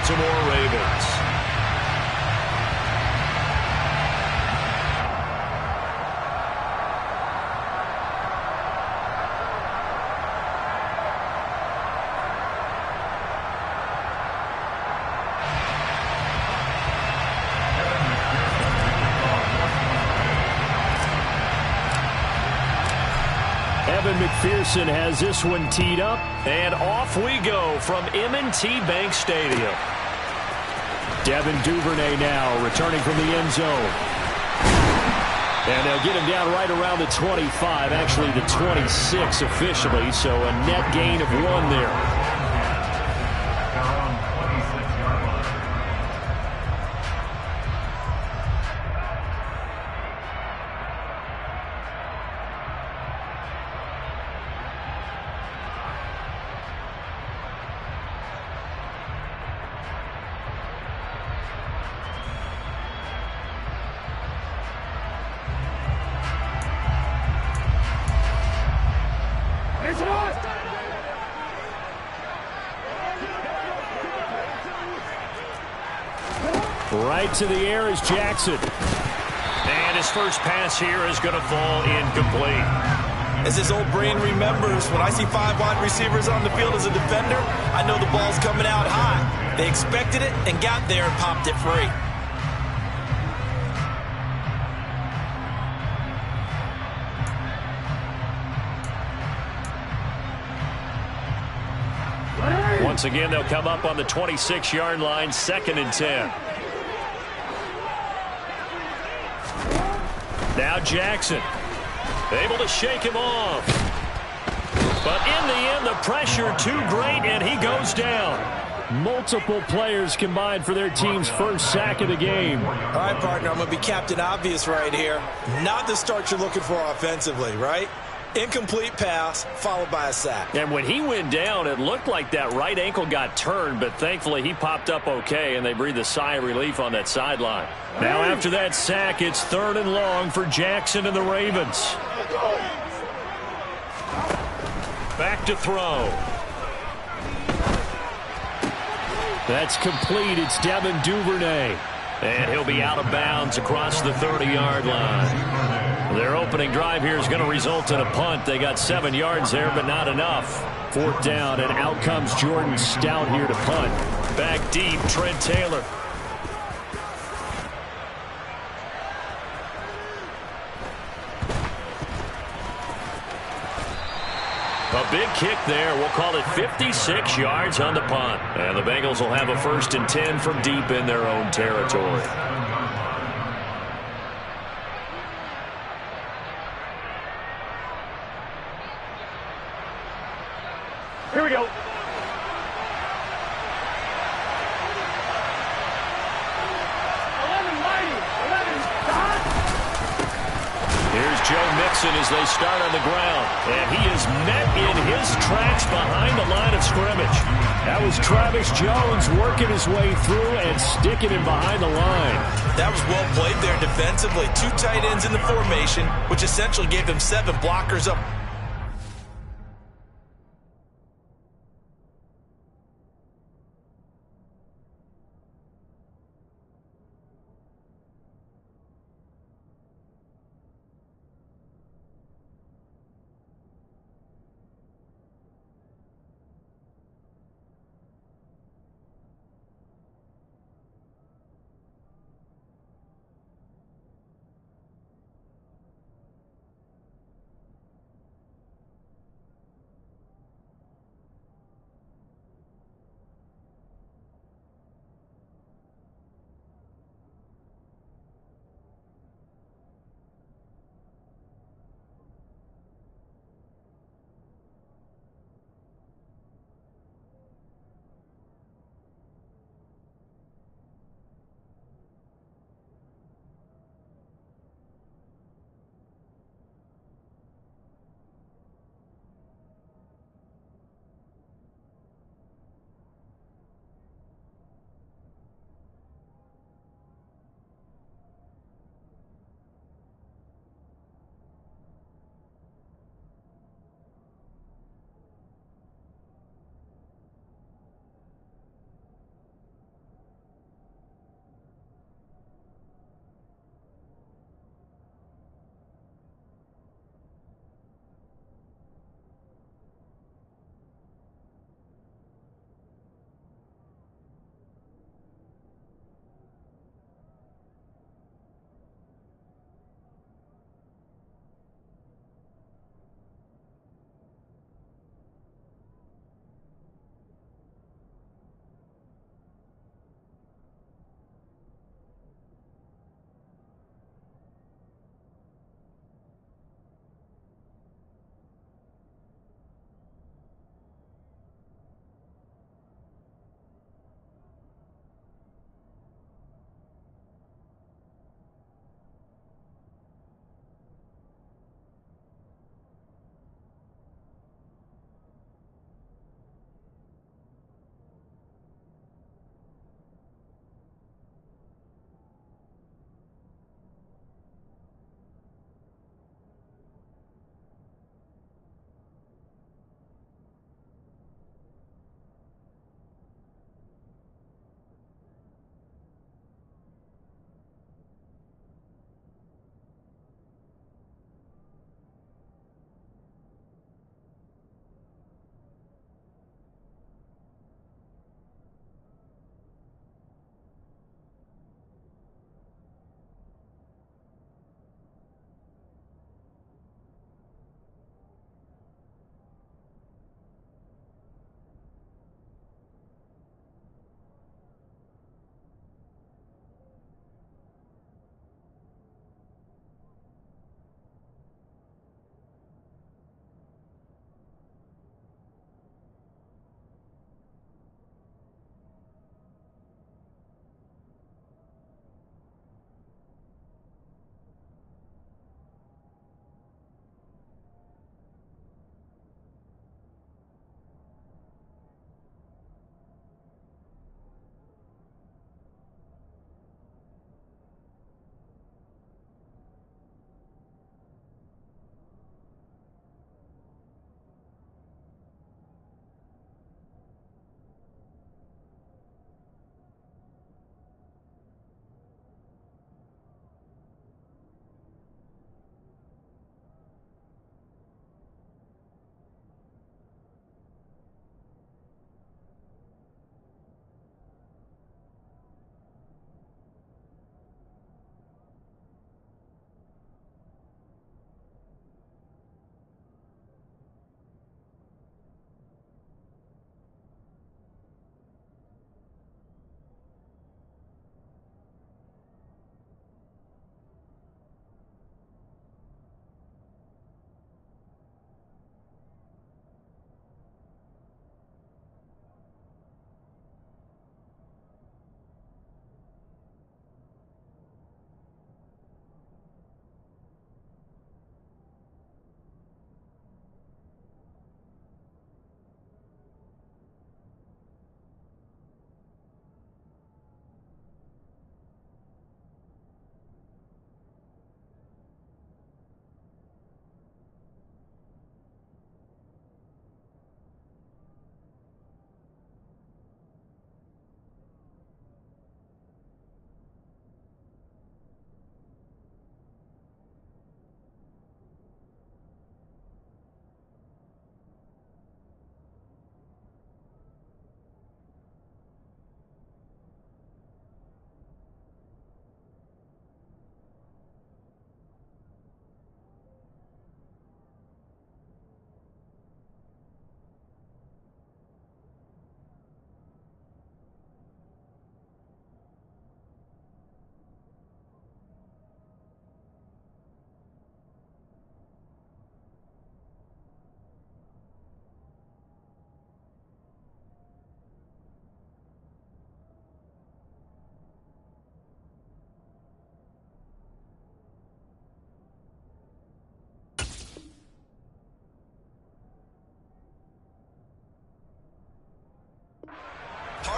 Baltimore Ravens. McPherson has this one teed up, and off we go from M&T Bank Stadium. Devin Duvernay now returning from the end zone. And they'll get him down right around the 25, actually the 26 officially, so a net gain of 1 there. Right to the air is Jackson. And his first pass here is going to fall incomplete. As his old brain remembers, when I see 5 wide receivers on the field as a defender, I know the ball's coming out high. They expected it and got there and popped it free. Once again, they'll come up on the 26-yard line, 2nd and 10. Now Jackson, able to shake him off. But in the end, the pressure too great, and he goes down. Multiple players combined for their team's first sack of the game. All right, partner, I'm going to be Captain Obvious right here. Not the start you're looking for offensively, right? Incomplete pass, followed by a sack. And when he went down, it looked like that right ankle got turned, but thankfully he popped up okay, and they breathed a sigh of relief on that sideline. Now after that sack, it's 3rd and long for Jackson and the Ravens. Back to throw. That's complete. It's Devin Duvernay. And he'll be out of bounds across the 30-yard line. Their opening drive here is going to result in a punt. They got 7 yards there, but not enough. 4th down, and out comes Jordan Stout here to punt. Back deep, Trent Taylor. A big kick there. We'll call it 56 yards on the punt. And the Bengals will have a 1st and 10 from deep in their own territory. Here we go. Here's Joe Mixon as they start on the ground. And he is met in his tracks behind the line of scrimmage. That was Travis Jones working his way through and sticking him behind the line. That was well played there defensively. 2 tight ends in the formation, which essentially gave them 7 blockers up.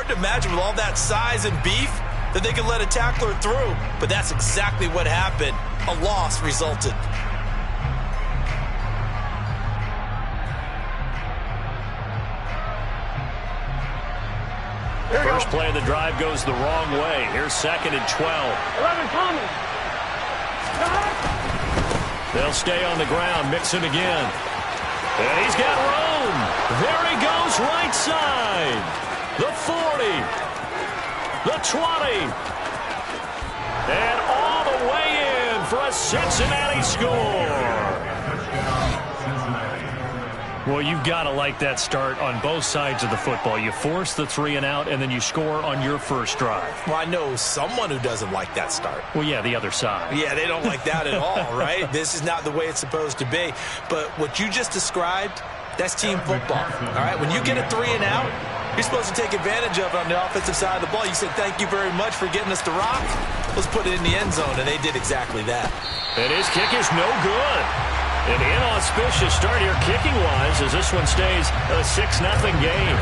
hard to imagine with all that size and beef that they could let a tackler through, but that's exactly what happened. A loss resulted. First play of the drive goes the wrong way. Here's 2nd and 12. 11 coming. They'll stay on the ground, mix it again. And he's got room. There he goes, right side. The 40. The 20. And all the way in for a Cincinnati score. Well, you've got to like that start on both sides of the football. You force the 3 and out, and then you score on your first drive. Well, I know someone who doesn't like that start. Well, yeah, the other side. Yeah, they don't like that at all, right? This is not the way it's supposed to be. But what you just described, that's team football, all right? When you get a 3 and out, you're supposed to take advantage of it on the offensive side of the ball. You said, thank you very much for getting us to rock. Let's put it in the end zone, and they did exactly that. And his kick is no good. An inauspicious start here kicking-wise as this one stays a 6-0 game.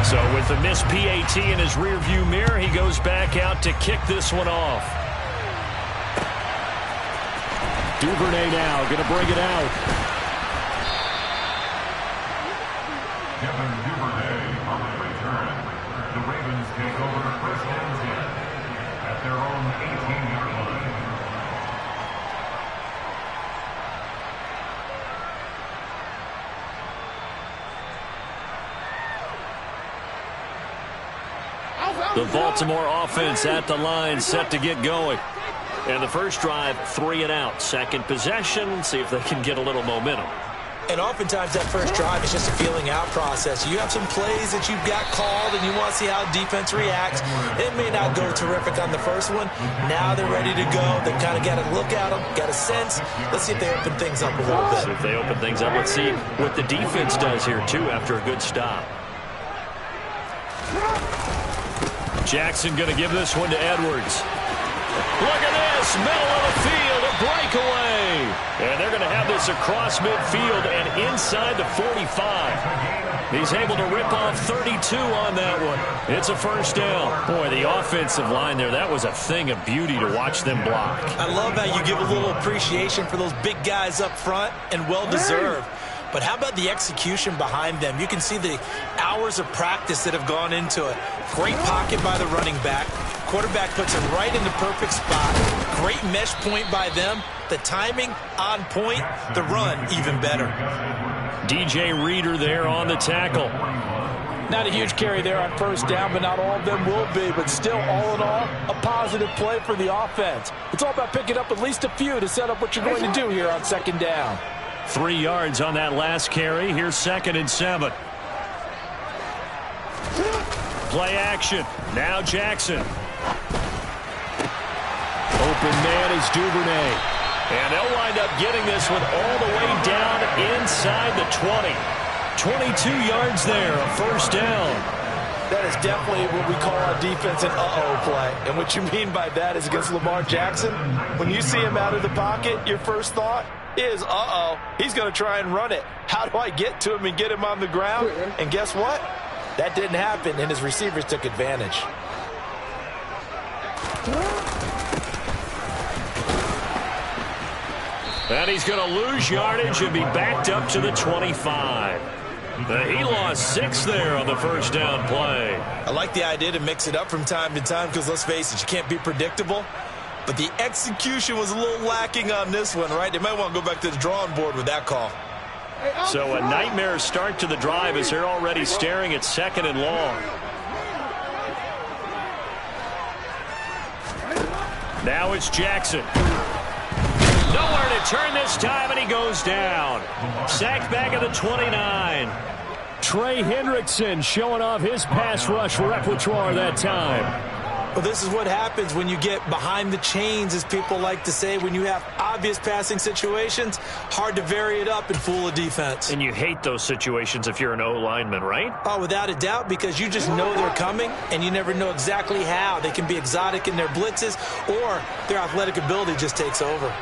So with the missed PAT in his rearview mirror, he goes back out to kick this one off. Duvernay now going to bring it out. Kevin Duvernay on the return. The Ravens take over first and 10 at their own 18-yard line. The Baltimore offense at the line, set to get going. And the first drive, 3 and out. Second possession, see if they can get a little momentum. And oftentimes that first drive is just a feeling out process. You have some plays that you've got called and you want to see how defense reacts. It may not go terrific on the first one. Now they're ready to go. They kind of got to look at them, got a sense. Let's see if they open things up a little bit. See if they open things up. Let's see what the defense does here, too, after a good stop. Jackson going to give this one to Edwards. Look at this, middle of the field, a breakaway. And they're going to have this across midfield and inside the 45. He's able to rip off 32 on that one. It's a first down. Boy, the offensive line there, that was a thing of beauty to watch them block. I love how you give a little appreciation for those big guys up front, and well-deserved. But how about the execution behind them? You can see the hours of practice that have gone into it. Great pocket by the running back. Quarterback puts him right in the perfect spot. Great mesh point by them. The timing on point. The run even better. DJ Reader there on the tackle. Not a huge carry there on first down, but not all of them will be. But still, all in all, a positive play for the offense. It's all about picking up at least a few to set up what you're going to do here on second down. 3 yards on that last carry. Here's 2nd and 7. Play action. Now Jackson. Open man is Duvernay. And they'll wind up getting this one all the way down inside the 20. 22 yards there, a first down. That is definitely what we call our defense an uh-oh play. And what you mean by that is against Lamar Jackson, when you see him out of the pocket, your first thought is, uh-oh, he's going to try and run it. How do I get to him and get him on the ground? And guess what? That didn't happen, and his receivers took advantage. And he's going to lose yardage and be backed up to the 25. He lost 6 there on the first down play. I like the idea to mix it up from time to time because, let's face it, you can't be predictable. But the execution was a little lacking on this one, right? They might want to go back to the drawing board with that call. So a nightmare start to the drive as they're already staring at 2nd and long. Now it's Jackson. Nowhere to turn this time, and he goes down. Sacked back at the 29. Trey Hendrickson showing off his pass rush repertoire that time. Well, this is what happens when you get behind the chains, as people like to say. When you have obvious passing situations, hard to vary it up and fool a defense. And you hate those situations if you're an O-lineman, right? Oh, without a doubt, because you just know they're coming, and you never know exactly how. They can be exotic in their blitzes, or their athletic ability just takes over.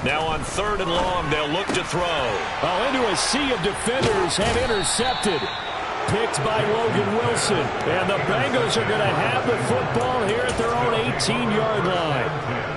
Now on 3rd and long, they'll look to throw. Oh, into a sea of defenders and intercepted. Picked by Logan Wilson. And the Bengals are going to have the football here at their own 18-yard line.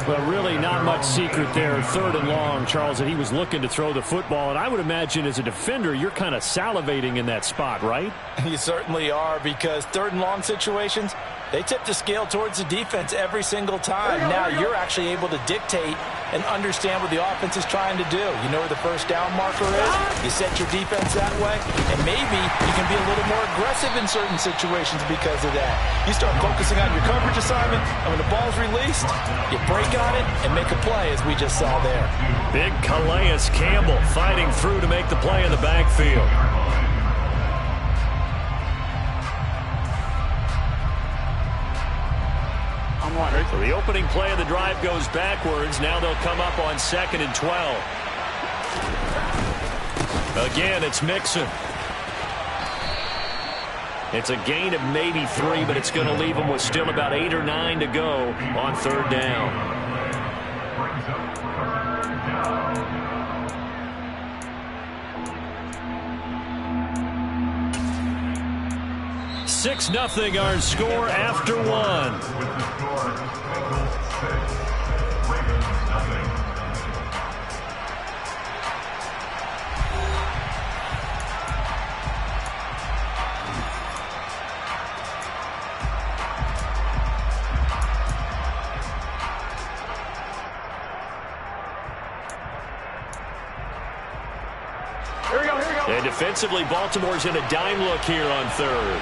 But really not much secret there. 3rd and long, Charles, that he was looking to throw the football. And I would imagine as a defender, you're kind of salivating in that spot, right? You certainly are, because 3rd and long situations, they tip the scale towards the defense every single time. Now you're actually able to dictate and understand what the offense is trying to do. You know where the first down marker is. You set your defense that way, and maybe you can be a little more aggressive in certain situations because of that. You start focusing on your coverage assignment, and when the ball's released, you break on it and make a play, as we just saw there. Big Calais Campbell fighting through to make the play in the backfield. So the opening play of the drive goes backwards. Now they'll come up on 2nd and 12. Again, it's Mixon. It's a gain of maybe 3, but it's going to leave them with still about 8 or 9 to go on 3rd down. 6-0 our score after 1. And defensively, Baltimore's in a dime look here on 3rd.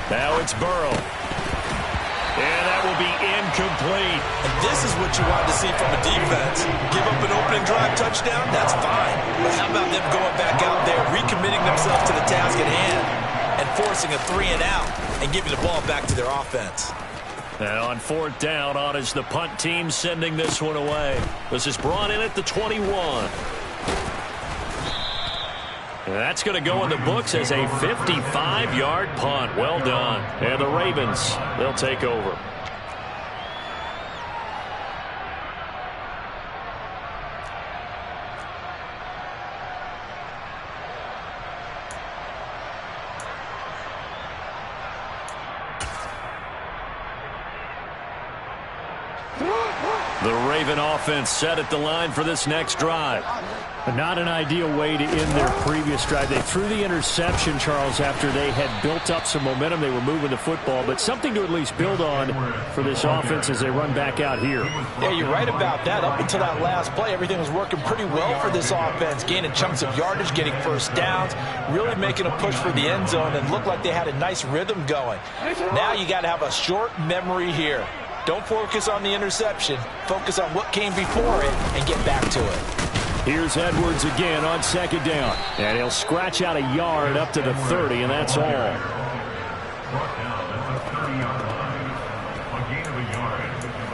Now it's Burrow. And that will be incomplete. And this is what you want to see from a defense. Give up an opening drive touchdown, that's fine. But how about them going back out there, recommitting themselves to the task at hand, and forcing a 3 and out, and giving the ball back to their offense. And on 4th down, on is the punt team sending this one away. This is brought in at the 21. And that's going to go in the books as a 55-yard punt. Well done. And the Ravens, they'll take over. The Raven offense set at the line for this next drive. Not an ideal way to end their previous drive. They threw the interception, Charles, after they had built up some momentum. They were moving the football, but something to at least build on for this offense as they run back out here. Yeah, you're right about that. Up until that last play, everything was working pretty well for this offense, gaining chunks of yardage, getting first downs, really making a push for the end zone, and looked like they had a nice rhythm going. Now you got to have a short memory here. Don't focus on the interception. Focus on what came before it and get back to it. Here's Edwards again on 2nd down. And he'll scratch out a yard up to the 30, and that's all. Brought down at the 30-yard line. A gain of a yard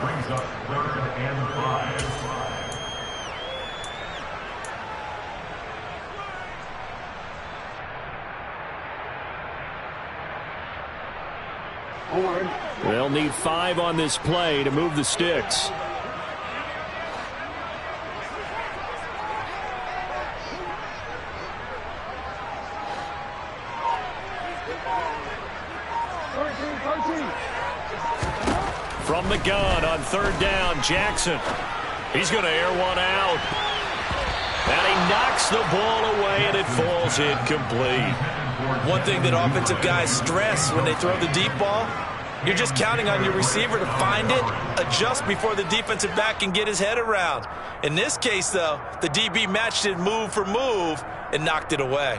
brings up 3rd and 5. They'll need 5 on this play to move the sticks. From the gun on 3rd down, Jackson. He's going to air one out. And he knocks the ball away, and it falls incomplete. One thing that offensive guys stress when they throw the deep ball, you're just counting on your receiver to find it, adjust before the defensive back can get his head around. In this case, though, the DB matched it move for move and knocked it away.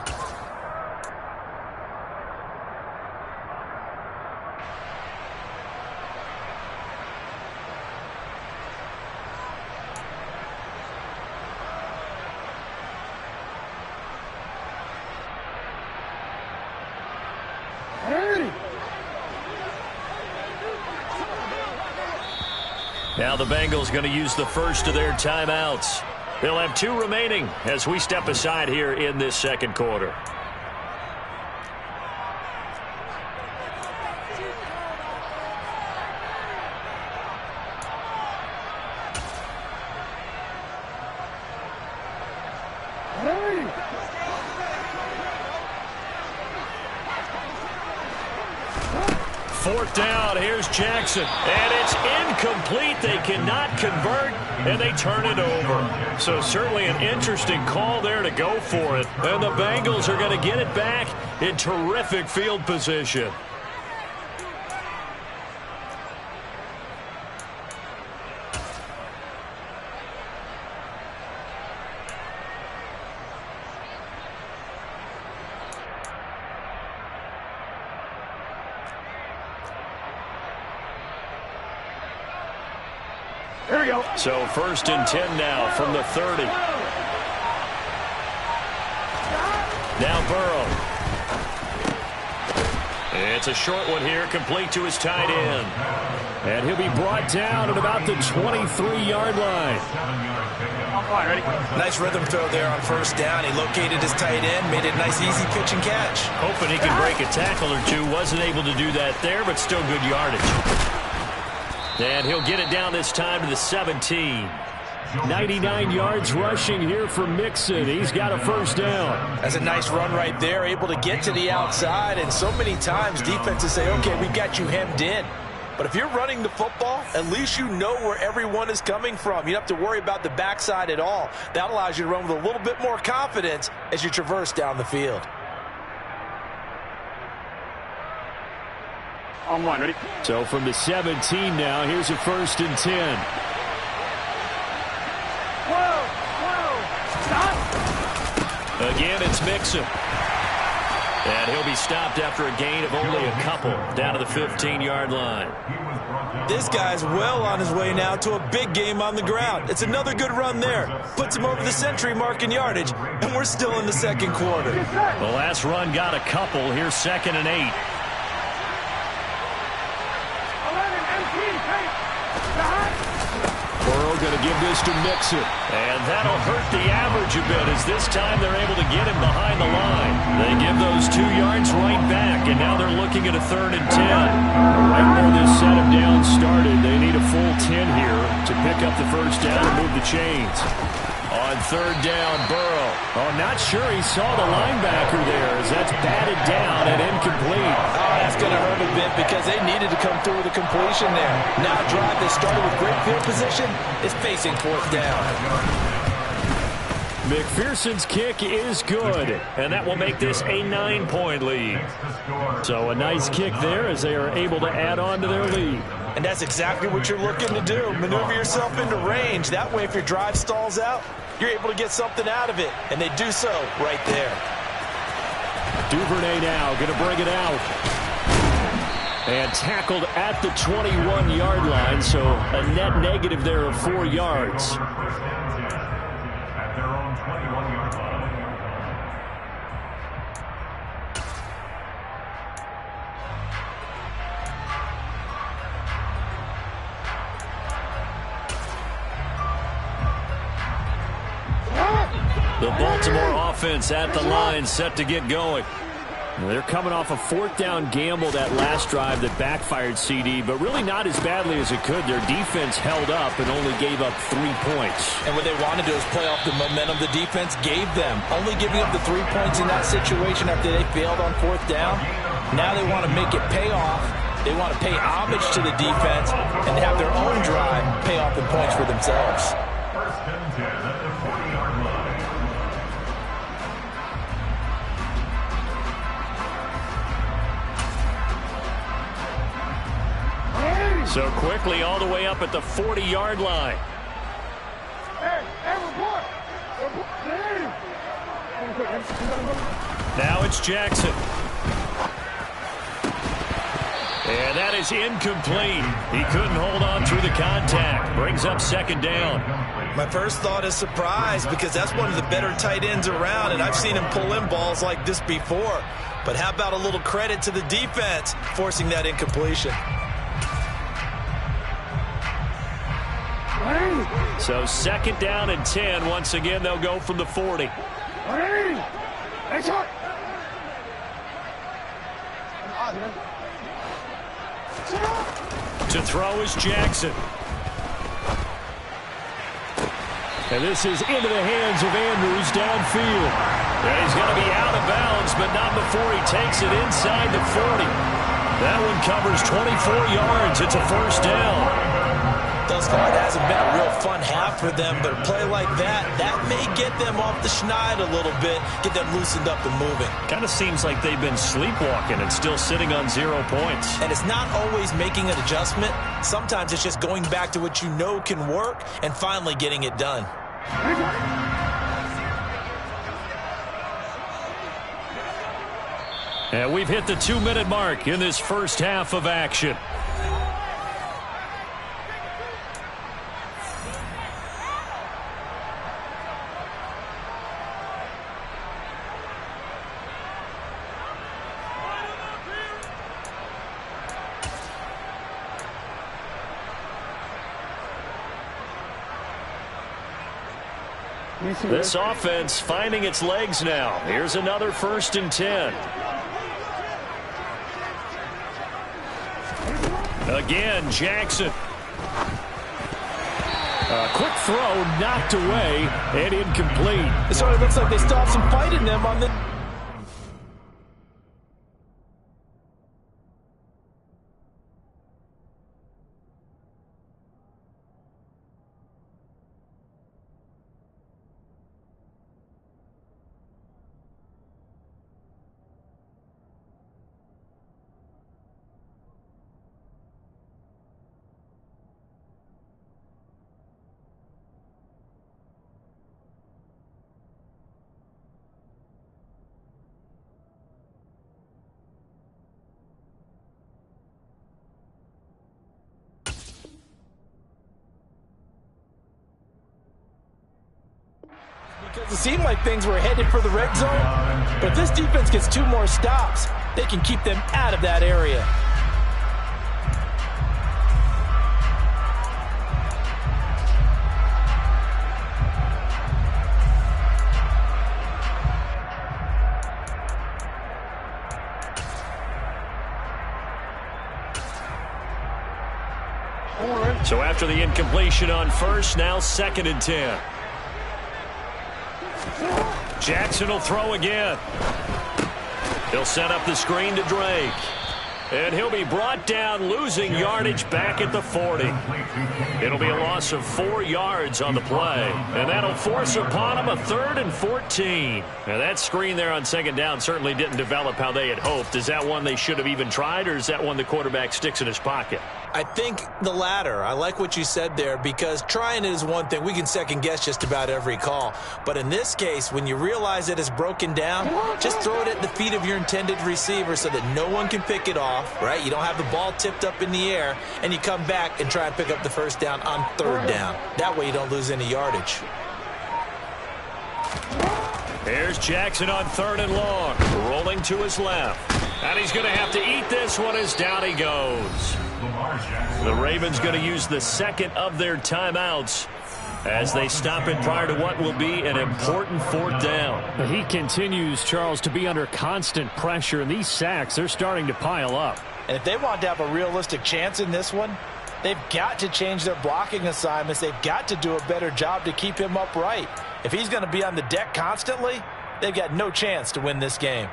Now the Bengals going to use the first of their timeouts. They'll have 2 remaining as we step aside here in this 2nd quarter. 4th down. Here's Jackson. And it's incomplete. They cannot convert, and they turn it over. So certainly an interesting call there to go for it. And the Bengals are going to get it back in terrific field position. Here we go. So 1st and 10 now from the 30. Now Burrow. It's a short one here, complete to his tight end. And he'll be brought down at about the 23-yard line. Ready? Nice rhythm throw there on 1st down. He located his tight end, made it a nice, easy pitch and catch. Hoping he can break a tackle or two. Wasn't able to do that there, but still good yardage. And he'll get it down this time to the 17. 99 yards rushing here for Mixon. He's got a 1st down. That's a nice run right there, able to get to the outside. And so many times defenses say, okay, we've got you hemmed in. But if you're running the football, at least you know where everyone is coming from. You don't have to worry about the backside at all. That allows you to run with a little bit more confidence as you traverse down the field. On one, ready? So from the 17 now, here's a 1st and 10. Stop. Again, it's Mixon. And he'll be stopped after a gain of only a couple down to the 15-yard line. This guy's well on his way now to a big game on the ground. It's another good run there. Puts him over the century mark in yardage, and we're still in the 2nd quarter. The last run got a couple. Here's 2nd and 8. Burrow going to give this to Mixon. And that'll hurt the average a bit as this time they're able to get him behind the line. They give those 2 yards right back, and now they're looking at a 3rd and 10. Right where this set him down started, they need a full 10 here to pick up the 1st down and move the chains. On 3rd down, Burrow. Oh, not sure he saw the linebacker there as that's batted down and incomplete. Oh, that's going to hurt a bit because they needed to come through with a completion there. Now a drive that started with great field position is facing 4th down. McPherson's kick is good, and that will make this a 9-point lead. So a nice kick there as they are able to add on to their lead. And that's exactly what you're looking to do. Maneuver yourself into range. That way, if your drive stalls out, you're able to get something out of it. And they do so right there. Duvernay now going to bring it out. And tackled at the 21-yard line, so a net negative there of 4 yards. At their own 21-yard line. The Baltimore offense at the line, set to get going. They're coming off a 4th down gamble that last drive that backfired CD, but really not as badly as it could. Their defense held up and only gave up 3 points. And what they wanted to do is play off the momentum the defense gave them. Only giving up the 3 points in that situation after they failed on 4th down. Now they want to make it pay off. They want to pay homage to the defense and have their own drive pay off in points for themselves. 1st and 10 at the 40-yard line. So quickly all the way up at the 40-yard line. Now it's Jackson. And that is incomplete. He couldn't hold on through the contact. Brings up 2nd down. My first thought is surprise because that's one of the better tight ends around, and I've seen him pull in balls like this before. But how about a little credit to the defense forcing that incompletion? So 2nd down and 10. Once again, they'll go from the 40. To throw is Jackson. And this is into the hands of Andrews downfield. And he's going to be out of bounds, but not before he takes it inside the 40. That one covers 24 yards. It's a first down. Thus far, it hasn't been a real fun half for them, but a play like that may get them off the schneid a little bit, get them loosened up and moving. Kind of seems like they've been sleepwalking and still sitting on 0 points. And it's not always making an adjustment. Sometimes it's just going back to what you know can work and finally getting it done. And we've hit the 2-minute mark in this first half of action. This offense finding its legs now. Here's another 1st and 10. Again, Jackson. A quick throw knocked away and incomplete. It sort of looks like they still have some fight in them on the... Because it seemed like things were headed for the red zone. But if this defense gets 2 more stops, they can keep them out of that area. So after the incompletion on first, now 2nd and 10. Jackson will throw again. He'll set up the screen to Drake. And he'll be brought down, losing yardage back at the 40. It'll be a loss of 4 yards on the play. And that'll force upon him a 3rd and 14. Now that screen there on 2nd down certainly didn't develop how they had hoped. Is that one they should have even tried, or is that one the quarterback sticks in his pocket? I think the latter. I like what you said there, because trying it is one thing. We can second guess just about every call. But in this case, when you realize it is broken down, just throw it at the feet of your intended receiver so that no one can pick it off, right? You don't have the ball tipped up in the air, and you come back and try and pick up the first down on 3rd down. That way you don't lose any yardage. Here's Jackson on 3rd and long, rolling to his left. And he's going to have to eat this one as down he goes. The Ravens going to use the 2nd of their timeouts as they stop it prior to what will be an important 4th down. He continues, Charles, to be under constant pressure, and these sacks, they're starting to pile up. And if they want to have a realistic chance in this one, they've got to change their blocking assignments. They've got to do a better job to keep him upright. If he's going to be on the deck constantly, they've got no chance to win this game.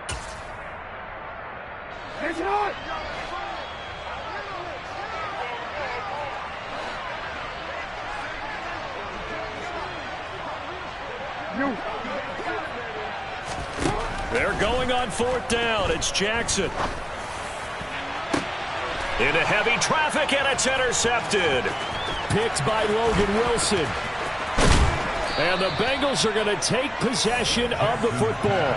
They're going on 4th down. It's Jackson. Into heavy traffic, and it's intercepted. Picked by Logan Wilson. And the Bengals are going to take possession of the football.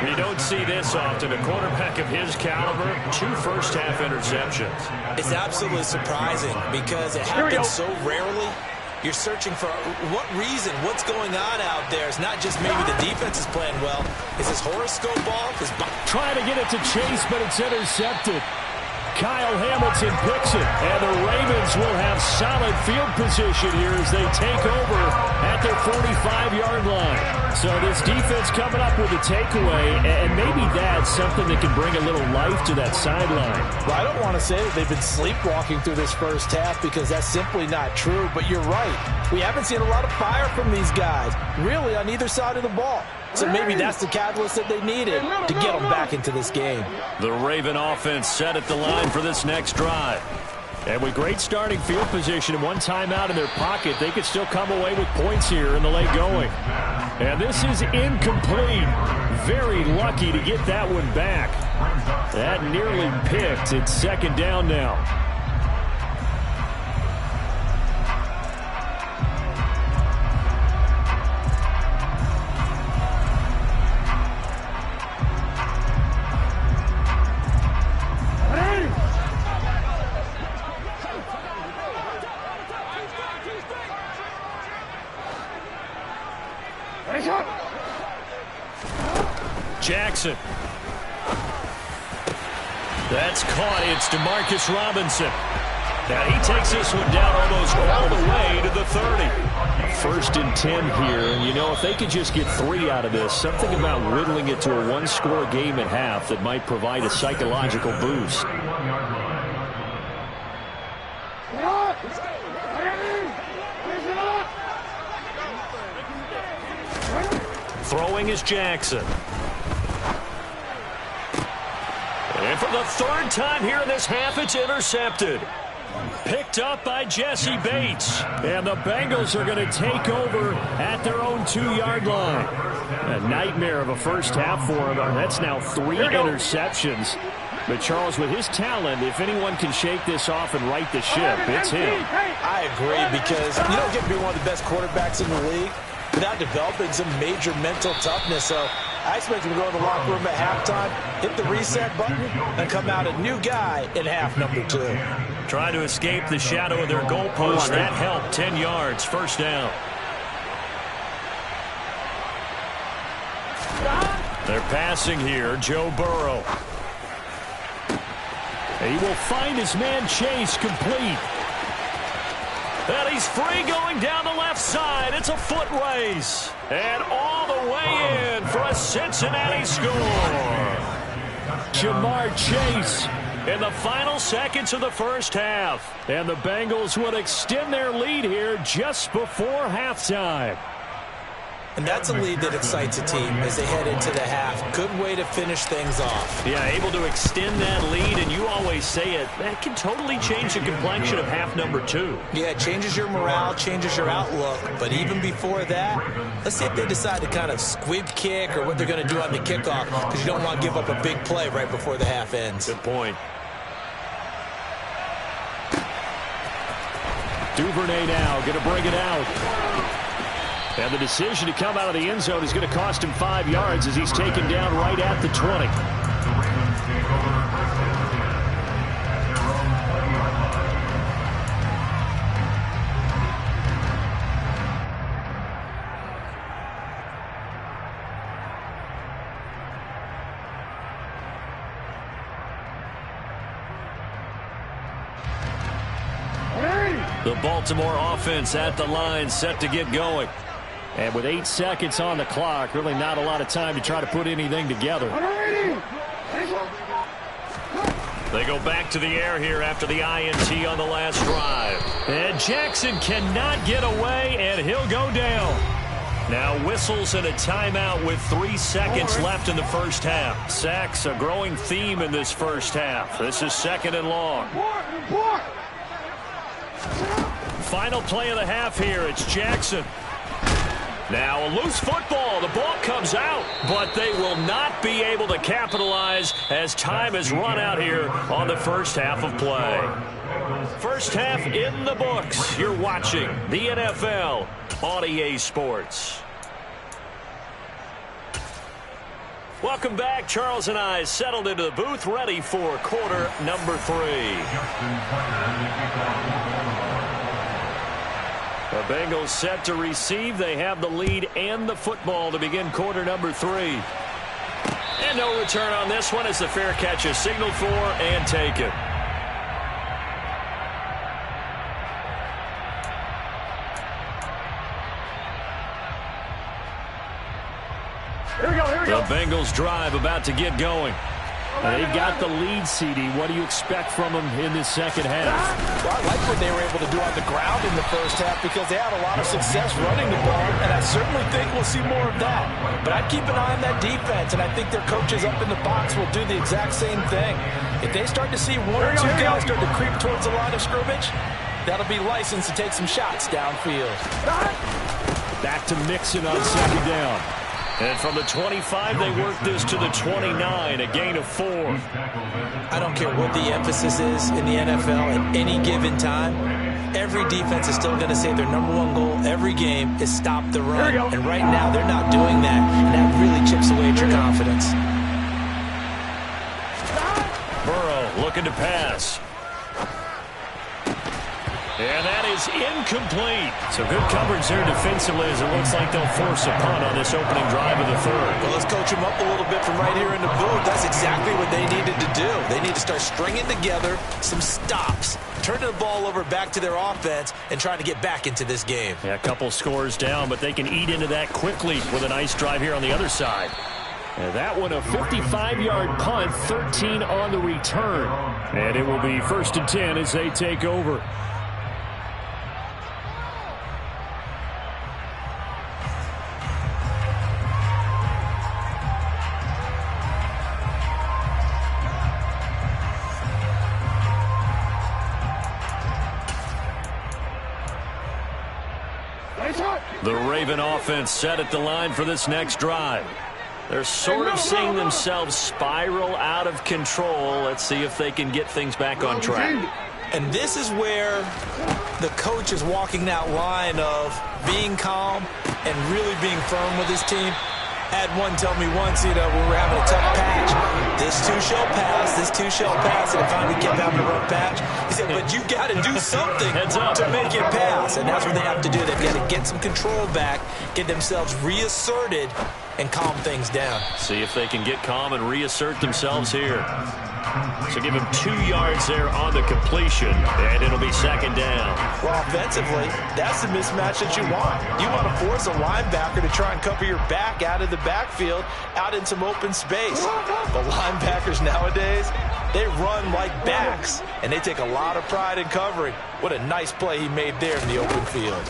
You don't see this often. A quarterback of his caliber, 2 first-half interceptions. It's absolutely surprising because it happens so rarely. You're searching for what reason, what's going on out there. It's not just maybe the defense is playing well. Is his horoscope off? Trying to get it to Chase, but it's intercepted. Kyle Hamilton picks it, and the Ravens will have solid field position here as they take over at their 45-yard line. So this defense coming up with a takeaway, and maybe that's something that can bring a little life to that sideline. Well, I don't want to say that they've been sleepwalking through this first half because that's simply not true, but you're right. We haven't seen a lot of fire from these guys, really, on either side of the ball. So maybe that's the catalyst that they needed to get them back into this game. The Raven offense set at the line for this next drive. And with great starting field position and one timeout in their pocket, they could still come away with points here in the late going. And this is incomplete. Very lucky to get that one back. That nearly picked. It's second down now. Jackson. That's caught. It's DeMarcus Robinson. Now he takes this one down almost all the way to the 30. First and 10 here. And, you know, if they could just get 3 out of this, something about whittling it to a one-score game at half that might provide a psychological boost. Throwing is Jackson. And for the third time here in this half, it's intercepted. Picked up by Jesse Bates. And the Bengals are going to take over at their own 2-yard line. A nightmare of a first half for them. That's now 3 interceptions. But, Charles, with his talent, if anyone can shake this off and right the ship, it's him. I agree, because you don't get to be one of the best quarterbacks in the league without developing some major mental toughness. So I expect him to go in the locker room at halftime, hit the reset button, and come out a new guy in half number 2. Trying to escape the shadow of their goalpost. That helped. 10 yards. First down. They're passing here. Joe Burrow. He will find his man Chase complete. And he's free going down the left side. It's a foot race. And all the way in for a Cincinnati score. Jamar Chase in the final seconds of the first half. And the Bengals would extend their lead here just before halftime. And that's a lead that excites a team as they head into the half. Good way to finish things off. Yeah, able to extend that lead, and you always say it, that can totally change the complexion of half number 2. Yeah, it changes your morale, changes your outlook. But even before that, let's see if they decide to kind of squib kick or what they're going to do on the kickoff, because you don't want to give up a big play right before the half ends. Good point. Duvernay now going to bring it out. And the decision to come out of the end zone is going to cost him 5 yards as he's taken down right at the 20. The Baltimore offense at the line, set to get going. And with 8 seconds on the clock, really not a lot of time to try to put anything together. They go back to the air here after the INT on the last drive. And Jackson cannot get away, and he'll go down. Now whistles and a timeout with 3 seconds left in the first half. Sacks, a growing theme in this first half. This is second and long. Final play of the half here. It's Jackson. Now a loose football. The ball comes out, but they will not be able to capitalize as time has run out here on the first half of play. First half in the books. You're watching the NFL on EA Sports. Welcome back. Charles and I settled into the booth, ready for quarter number 3. The Bengals set to receive. They have the lead and the football to begin quarter number 3. And no return on this one as the fair catch is signaled for and taken. The Bengals drive about to get going. They've got the lead, CD. What do you expect from them in this second half? Well, I like what they were able to do on the ground in the first half because they had a lot of success running the ball, and I certainly think we'll see more of that. But I'd keep an eye on that defense, and I think their coaches up in the box will do the exact same thing. If they start to see one or two guys start to creep towards the line of scrimmage, that'll be licensed to take some shots downfield. Back to Mixon on second down. And from the 25, they work this to the 29, a gain of 4. I don't care what the emphasis is in the NFL at any given time. Every defense is still going to say their #1 goal every game is stop the run. And right now, they're not doing that, and that really chips away at your confidence. Burrow looking to pass. And that is incomplete. So good coverage there defensively as it looks like they'll force a punt on this opening drive of the third. Well, let's coach them up a little bit from right here in the booth. That's exactly what they needed to do. They need to start stringing together some stops, turning the ball over back to their offense, and trying to get back into this game. Yeah, a couple scores down, but they can eat into that quickly with a nice drive here on the other side. And that one a 55-yard punt, 13 on the return. And it will be 1st and 10 as they take over. The Raven offense set at the line for this next drive. They're sort of seeing themselves spiral out of control. Let's see if they can get things back on track. And this is where the coach is walking that line of being calm and really being firm with his team. Had one tell me once, when we were having a tough patch, this too shall pass, this too shall pass, and finally we kept having a rough patch. He said, but you got to do something to make it pass, and that's what they have to do. They've got to get some control back, get themselves reasserted, and calm things down. See if they can get calm and reassert themselves here. So give him 2 yards there on the completion, and it'll be second down. Well, offensively, that's the mismatch that you want. You want to force a linebacker to try and cover your back out of the backfield, out in some open space. But linebackers nowadays, they run like backs, and they take a lot of pride in covering. What a nice play he made there in the open field.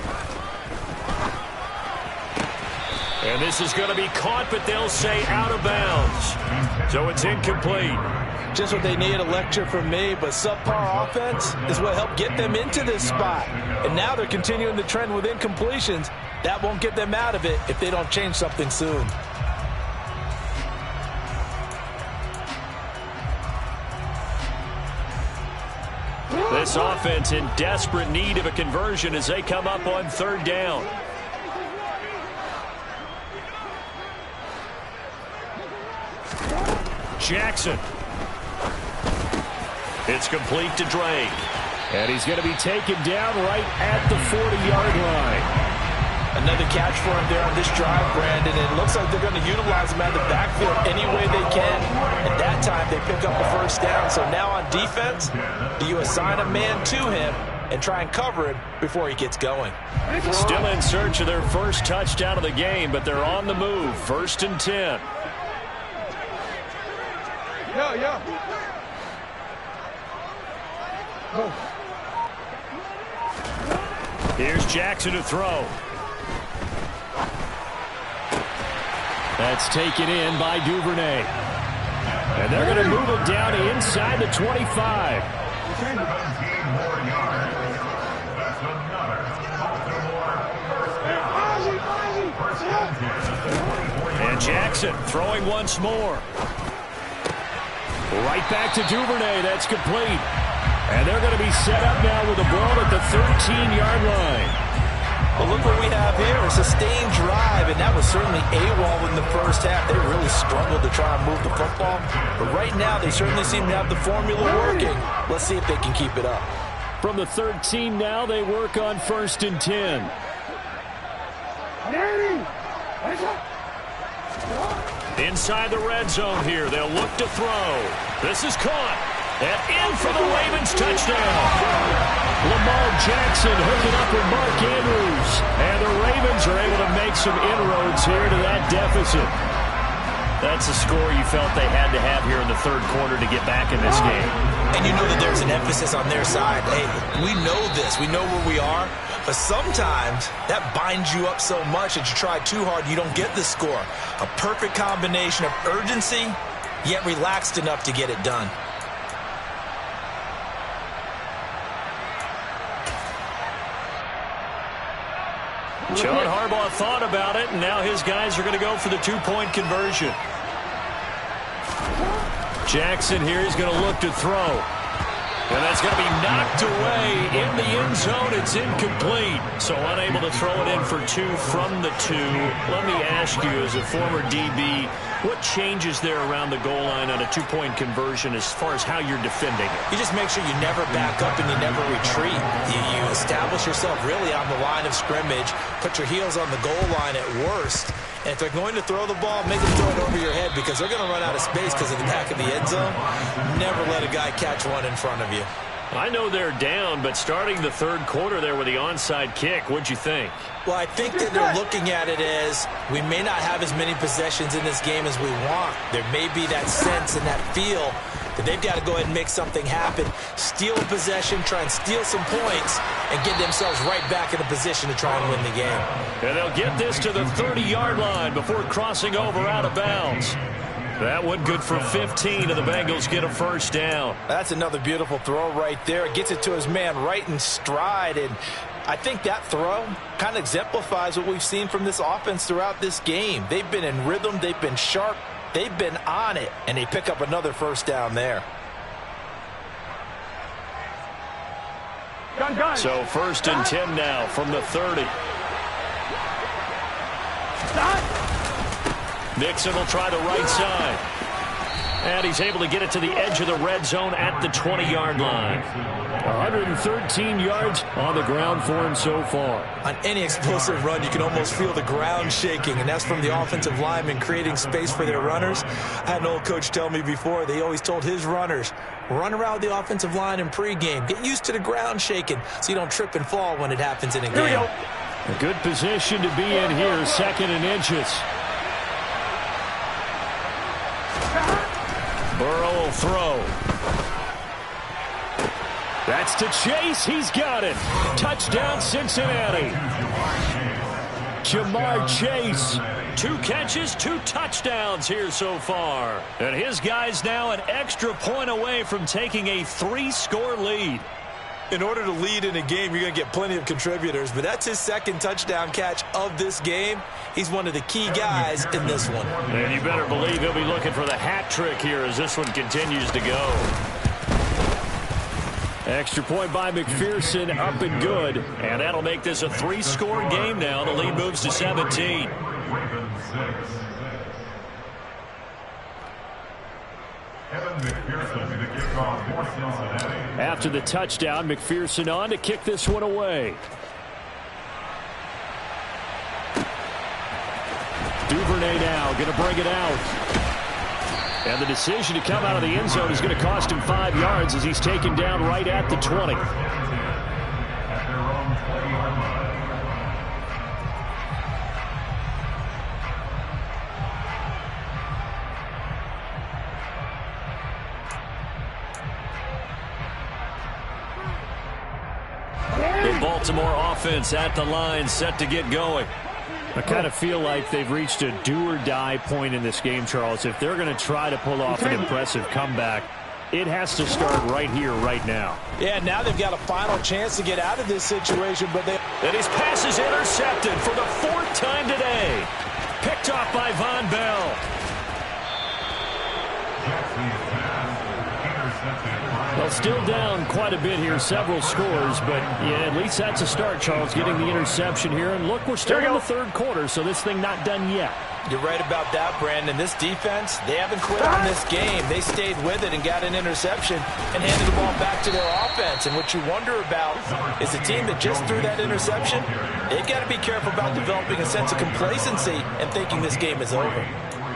And this is going to be caught, but they'll say out of bounds. So it's incomplete. Just what they need, a lecture from me, but subpar offense is what helped get them into this spot. And now they're continuing the trend with incompletions. That won't get them out of it if they don't change something soon. This offense in desperate need of a conversion as they come up on 3rd down. Jackson. It's complete to Drake. And he's going to be taken down right at the 40-yard line. Another catch for him there on this drive, Brandon. It looks like they're going to utilize him out of the backfield any way they can. At that time, they pick up a 1st down. So now on defense, do you assign a man to him and try and cover him before he gets going? Still in search of their first touchdown of the game, but they're on the move. 1st and 10. Here's Jackson to throw. That's taken in by Duvernay. And they're going to move it down to inside the 25. 17 more yards. That's another Baltimore first down. And Jackson throwing once more. Right back to Duvernay. That's complete. And they're going to be set up now with the ball at the 13-yard line. Well, look what we have here, a sustained drive, and that was certainly AWOL in the first half. They really struggled to try and move the football. But right now, they certainly seem to have the formula working. Let's see if they can keep it up. From the 13 now, they work on 1st and 10. Inside the red zone here, they'll look to throw. This is caught. And in for the Ravens touchdown. Lamar Jackson hooking up with Mark Andrews. And the Ravens are able to make some inroads here to that deficit. That's a score you felt they had to have here in the third quarter to get back in this game. And you know that there's an emphasis on their side. Hey, we know this. We know where we are. But sometimes that binds you up so much that you try too hard, you don't get the score. A perfect combination of urgency, yet relaxed enough to get it done. John Harbaugh thought about it, and now his guys are going to go for the two-point conversion. Jackson here is going to look to throw. And that's going to be knocked away in the end zone. It's incomplete. So unable to throw it in for two from the two. Let me ask you, as a former DB, what changes there around the goal line on a two-point conversion as far as how you're defending it? You just make sure you never back up and you never retreat. You establish yourself really on the line of scrimmage, put your heels on the goal line at worst. And if they're going to throw the ball, make them throw it over your head because they're going to run out of space because of the back of the end zone. Never let a guy catch one in front of you. I know they're down, but starting the third quarter there with the onside kick, what'd you think? Well, I think that they're looking at it as we may not have as many possessions in this game as we want. There may be that sense and that feel that they've got to go ahead and make something happen, steal a possession, try and steal some points, and get themselves right back in a position to try and win the game. And they'll get this to the 30-yard line before crossing over out of bounds. That one good for 15, and the Bengals get a first down. That's another beautiful throw right there. It gets it to his man right in stride, and I think that throw kind of exemplifies what we've seen from this offense throughout this game. They've been in rhythm, they've been sharp, they've been on it, and they pick up another first down there. So first and 10 now from the 30. Nixon will try the right side. And he's able to get it to the edge of the red zone at the 20-yard line. 113 yards on the ground for him so far. On any explosive run, you can almost feel the ground shaking, and that's from the offensive linemen creating space for their runners. I had an old coach tell me before, they always told his runners, run around the offensive line in pregame. Get used to the ground shaking so you don't trip and fall when it happens in a game. A good position to be in here, second and inches. Burrow will throw. That's to Chase. He's got it. Touchdown, Cincinnati. Jamar Chase. 2 catches, 2 touchdowns here so far. And his guys now an extra point away from taking a 3-score lead. In order to lead in a game, you're going to get plenty of contributors, but that's his second touchdown catch of this game. He's one of the key guys in this one. And you better believe he'll be looking for the hat trick here as this one continues to go. Extra point by McPherson, up and good. And that'll make this a 3-score game now. The lead moves to 17. After the touchdown, McPherson on to kick this one away. Duvernay now going to bring it out. And the decision to come out of the end zone is going to cost him 5 yards as he's taken down right at the 20. The Baltimore offense at the line, set to get going. I kind of feel like they've reached a do-or-die point in this game, Charles. If they're going to try to pull off an impressive comeback, it has to start right here, right now. Yeah, now they've got a final chance to get out of this situation, but they... And his pass is intercepted for the 4th time today. Picked off by Von Bell. Well, still down quite a bit here, several scores, but yeah, at least that's a start, Charles, getting the interception here. And look, we're still in the third quarter, so this thing not done yet. You're right about that, Brandon. This defense, they haven't quit on this game. They stayed with it and got an interception and handed the ball back to their offense. And what you wonder about is the team that just threw that interception, they've got to be careful about developing a sense of complacency and thinking this game is over.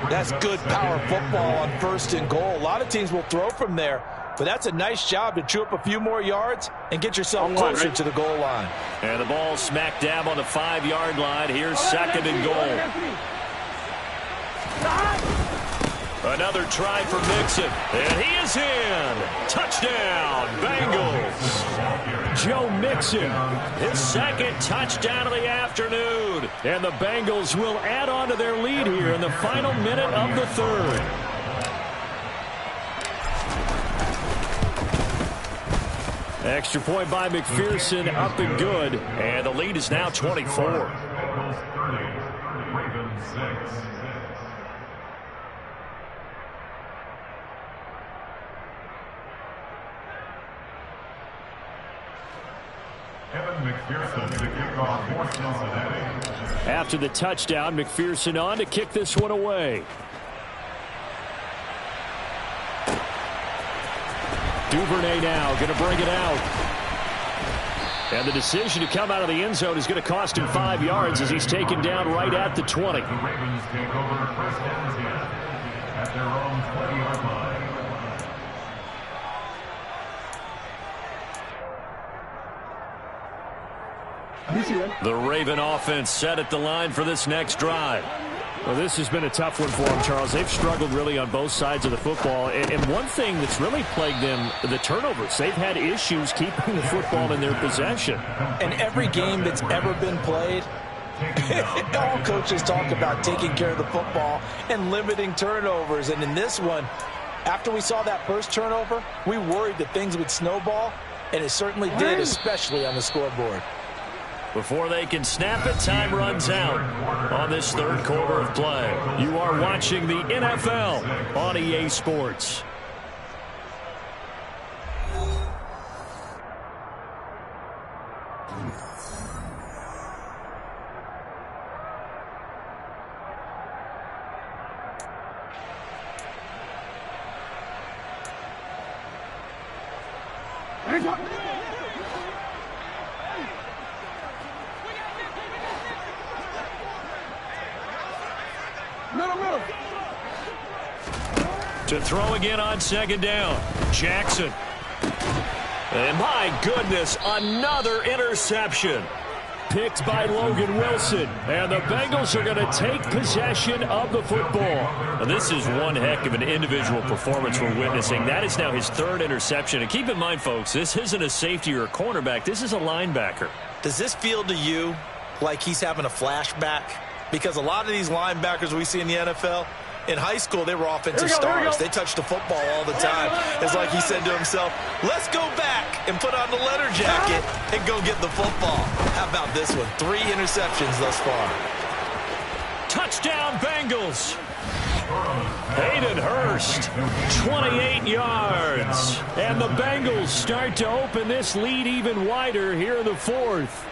That's good power football on 1st and goal. A lot of teams will throw from there, but that's a nice job to chew up a few more yards and get yourself closer to the goal line. And the ball smack dab on the 5-yard line. Here's 2nd and goal. Another try for Mixon, and he is in. Touchdown, Bengals. Joe Mixon, his second touchdown of the afternoon. And the Bengals will add on to their lead here in the final minute of the third. Extra point by McPherson, up and good. And the lead is now 24. Bengals 30, Ravens 6. McPherson to kick off for Cincinnati. After the touchdown, McPherson on to kick this one away. Duvernay now going to bring it out. And the decision to come out of the end zone is going to cost him 5 yards as he's taken down right at the 20. The Ravens take over first and 10 at their own 20-yard line. The Raven offense set at the line for this next drive. Well, this has been a tough one for them, Charles. They've struggled really on both sides of the football. And one thing that's really plagued them, the turnovers. They've had issues keeping the football in their possession. And every game that's ever been played, all coaches talk about taking care of the football and limiting turnovers. And in this one, after we saw that first turnover, we worried that things would snowball, and it certainly did, especially on the scoreboard. Before they can snap it, time runs out on this third quarter of play. You are watching the NFL on EA Sports. To throw again on second down, Jackson. And my goodness, another interception. Picked by Logan Wilson. And the Bengals are going to take possession of the football. Now, this is one heck of an individual performance we're witnessing. That is now his third interception. And keep in mind, folks, this isn't a safety or a cornerback. This is a linebacker. Does this feel to you like he's having a flashback? Because a lot of these linebackers we see in the NFL, in high school, they were offensive stars. They touched the football all the time. It's like he said to himself, let's go back and put on the letter jacket and go get the football. How about this one? 3 interceptions thus far. Touchdown, Bengals. Hayden Hurst, 28 yards. And the Bengals start to open this lead even wider here in the fourth.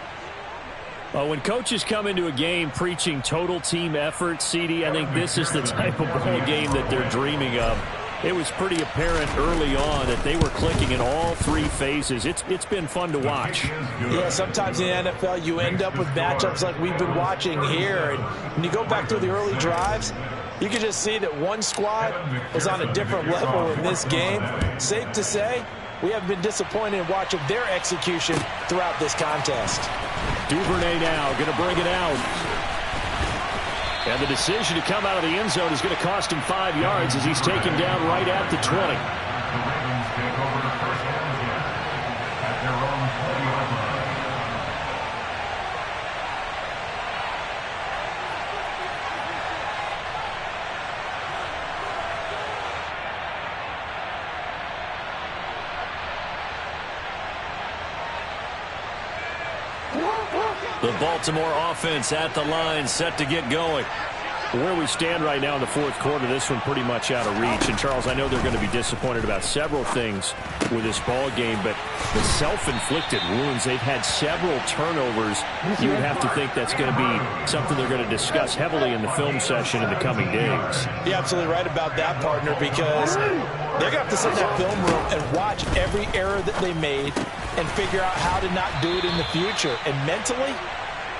When coaches come into a game preaching total team effort, CD, I think this is the type of ball game that they're dreaming of. It was pretty apparent early on that they were clicking in all 3 phases. It's been fun to watch. Yeah, sometimes in the NFL you end up with matchups like we've been watching here. And when you go back through the early drives, you can just see that one squad was on a different level in this game. Safe to say, we have been disappointed in watching their execution throughout this contest. Duvernay now going to bring it out. And the decision to come out of the end zone is going to cost him 5 yards as he's taken down right at the 20. The Ravens take over first and 10 at their own 20-yard line. The Baltimore offense at the line, set to get going. Where we stand right now in the fourth quarter, this one pretty much out of reach. And, Charles, I know they're going to be disappointed about several things with this ball game, but the self-inflicted wounds, they've had several turnovers. You would have to think that's going to be something they're going to discuss heavily in the film session in the coming days. You're absolutely right about that, partner, because they're going to have to sit in that film room and watch every error that they made and figure out how to not do it in the future. And mentally,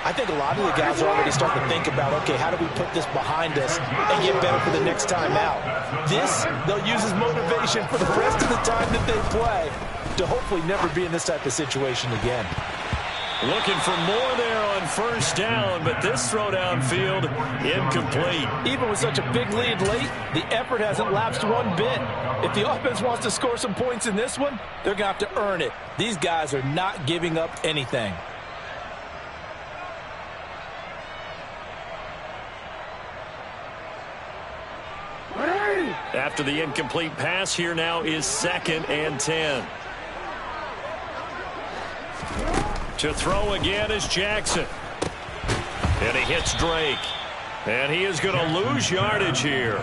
I think a lot of the guys are already starting to think about, okay, how do we put this behind us and get better for the next time out? This, they'll use as motivation for the rest of the time that they play to hopefully never be in this type of situation again. Looking for more there on first down, but this throw downfield incomplete. Even with such a big lead late, the effort hasn't lapsed one bit. If the offense wants to score some points in this one, they're going to have to earn it. These guys are not giving up anything. After the incomplete pass, here now is 2nd and 10. To throw again is Jackson. And he hits Drake. And he is going to lose yardage here.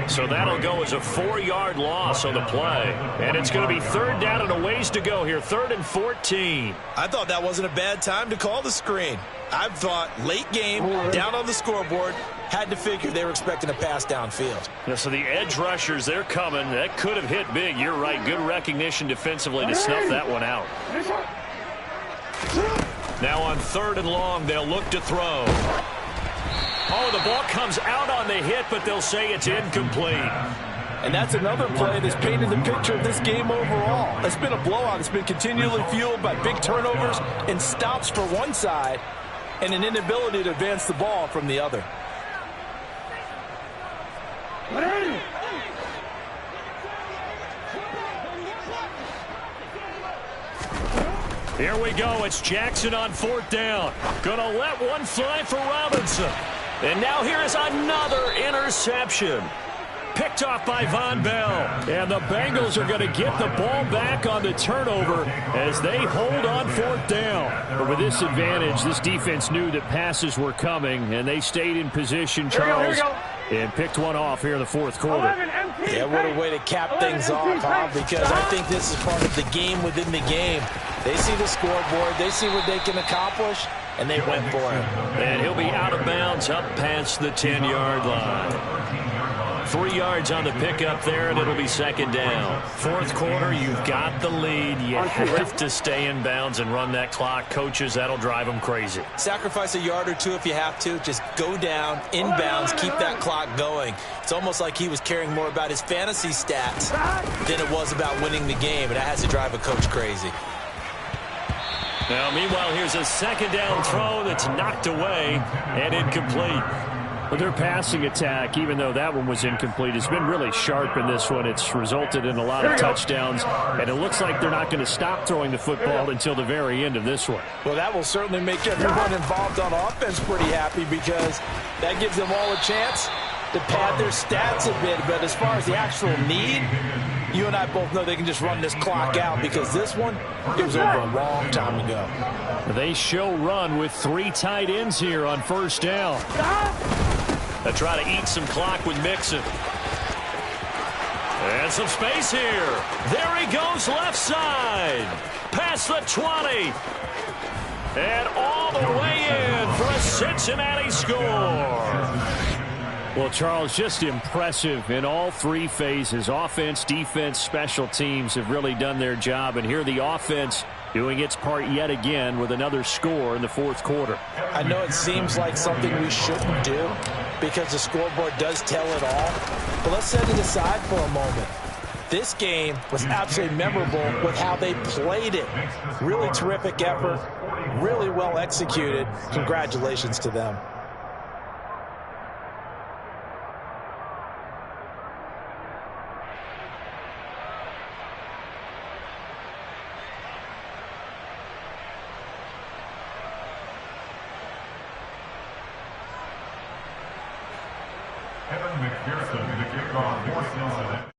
So that'll go as a 4-yard loss on the play. And it's going to be 3rd down and a ways to go here. 3rd and 14. I thought that wasn't a bad time to call the screen. I thought late game, down on the scoreboard, had to figure they were expecting a pass downfield. Yeah, so the edge rushers, they're coming. That could have hit big. You're right. Good recognition defensively to snuff that one out. Now on 3rd and long, they'll look to throw. Oh, the ball comes out on the hit, but they'll say it's incomplete. And that's another play that's painted the picture of this game overall. It's been a blowout. It's been continually fueled by big turnovers and stops for one side and an inability to advance the ball from the other. Here we go. It's Jackson on 4th down. Gonna let one fly for Robinson. And now here is another interception. Picked off by Von Bell. And the Bengals are going to get the ball back on the turnover as they hold on 4th down. But with this advantage, this defense knew that passes were coming, and they stayed in position, Charles, and picked one off here in the 4th quarter. Yeah, what a way to cap things off, huh? Because I think this is part of the game within the game. They see the scoreboard, they see what they can accomplish, and they went for him. And he'll be out of bounds up past the 10-yard line. 3 yards on the pickup there, and it'll be 2nd down. 4th quarter, you've got the lead. You have to stay in bounds and run that clock. Coaches, that'll drive them crazy. Sacrifice a yard or two if you have to. Just go down, in bounds, keep that clock going. It's almost like he was caring more about his fantasy stats than it was about winning the game, and that has to drive a coach crazy. Now, meanwhile, here's a 2nd down throw that's knocked away and incomplete. But their passing attack, even though that one was incomplete, has been really sharp in this one. It's resulted in a lot of touchdowns, and it looks like they're not going to stop throwing the football until the very end of this one. Well, that will certainly make everyone involved on offense pretty happy because that gives them all a chance to pad their stats a bit. But as far as the actual need, you and I both know they can just run this clock out because this one, it was over a long time ago. They show run with 3 tight ends here on 1st down. They try to eat some clock with Mixon. And some space here. There he goes left side. Past the 20. And all the way in for a Cincinnati score. Well, Charles, just impressive in all 3 phases. Offense, defense, special teams have really done their job. And here the offense doing its part yet again with another score in the 4th quarter. I know it seems like something we shouldn't do because the scoreboard does tell it all. But let's set it aside for a moment. This game was absolutely memorable with how they played it. Really terrific effort, really well executed. Congratulations to them. Kevin McPherson to kick off for Cincinnati.